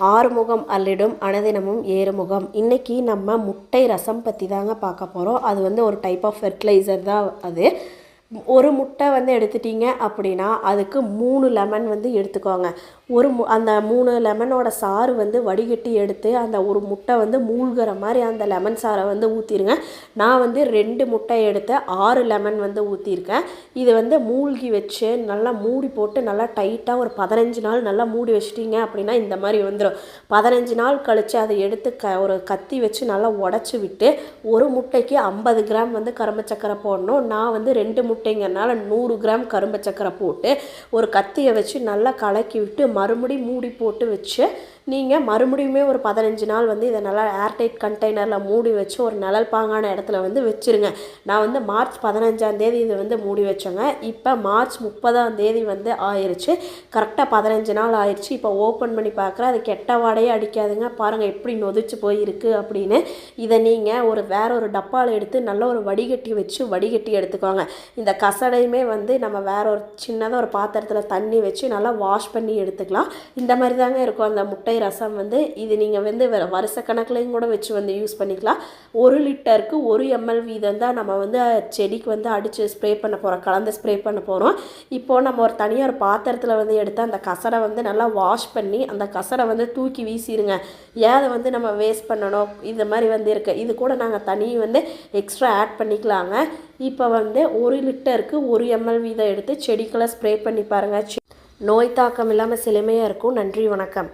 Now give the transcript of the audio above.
ஆறுமுகம் அல்லிடும் அனுதினமும் ஏறுமுகம். இன்றைக்கி நம்ம முட்டை ரசம் பற்றி தாங்க பார்க்க போகிறோம். அது வந்து ஒரு டைப் ஆஃப் ஃபெர்டிலைசர் தான் அது. ஒரு முட்டை வந்து எடுத்துட்டிங்க அப்படின்னா அதுக்கு 3 லெமன் வந்து எடுத்துக்கோங்க. அந்த 3 லெமனோட சாறு வந்து வடிகட்டி எடுத்து அந்த ஒரு முட்டை வந்து மூழ்கிற மாதிரி அந்த லெமன் சாறை வந்து ஊற்றிடுங்க. நான் வந்து 2 முட்டை எடுத்து 6 லெமன் வந்து ஊற்றிருக்கேன். இது வந்து மூழ்கி வச்சு நல்லா மூடி போட்டு நல்லா டைட்டாக ஒரு 15 நாள் நல்லா மூடி வச்சிட்டிங்க அப்படின்னா இந்த மாதிரி வந்துடும். 15 நாள் கழித்து அதை எடுத்து ஒரு கத்தி வச்சு நல்லா உடச்சி விட்டு ஒரு முட்டைக்கு 50 கிராம் வந்து கரும்பு சக்கரை போடணும். நான் வந்து 2 முட்டைங்கிறனால 100 கிராம் கரும்பு சக்கரை போட்டு ஒரு கத்தியை வச்சு நல்லா கலக்கி விட்டு மறுபடியும் மூடி போட்டு வச்சு நீங்கள் மறுபடியுமே ஒரு 15 நாள் வந்து இதை நல்லா ஏர்டைட் கண்டெய்னரில் மூடி வச்சு ஒரு நிழல் பாங்கான இடத்துல வந்து வச்சுருங்க. நான் வந்து மார்ச் 15ஆம் தேதி இதை வந்து மூடி வச்சேங்க. இப்போ மார்ச் 30ஆம் தேதி வந்து ஆயிடுச்சு. கரெக்டாக 15 நாள் ஆயிடுச்சு. இப்போ ஓப்பன் பண்ணி பார்க்குறேன். அது கெட்ட வாடையே அடிக்காதுங்க. பாருங்கள் எப்படி நொதிச்சு போயிருக்கு அப்படின்னு. இதை நீங்கள் வேற ஒரு டப்பாவில் எடுத்து நல்ல ஒரு வடிகட்டி வச்சு வடிகட்டி எடுத்துக்கோங்க. இந்த கசடையுமே வந்து நம்ம வேற ஒரு சின்னதாக ஒரு பாத்திரத்தில் தண்ணி வச்சு நல்லா வாஷ் பண்ணி எடுத்துக்கலாம். இந்த மாதிரி தாங்க இருக்கும் அந்த முட்டை ரசம் வந்து. இது நீங்கள் வந்து வருஷக்கணக்கிலையும் கூட வச்சு வந்து யூஸ் பண்ணிக்கலாம். 1 லிட்டருக்கு 1 ml வீதம் தான் நம்ம வந்து செடிக்கு வந்து அடித்து ஸ்ப்ரே பண்ண போகிறோம், கலந்து ஸ்ப்ரே பண்ண போகிறோம். இப்போது நம்ம ஒரு தனியாக ஒரு பாத்திரத்தில் வந்து எடுத்து அந்த கசடை வந்து நல்லா வாஷ் பண்ணி அந்த கசடை வந்து தூக்கி வீசிடுங்க. ஏதை வந்து நம்ம வேஸ்ட் பண்ணணும் இந்த மாதிரி வந்து இருக்குது. இது கூட நாங்கள் தனி வந்து எக்ஸ்ட்ரா ஆட் பண்ணிக்கலாங்க. இப்போ வந்து 1 லிட்டருக்கு 1 ml வீதம் எடுத்து செடிக்கெல்லாம் ஸ்ப்ரே பண்ணி பாருங்கள். நோய் தாக்கம் இல்லாமல் செழுமையாக இருக்கும். நன்றி, வணக்கம்.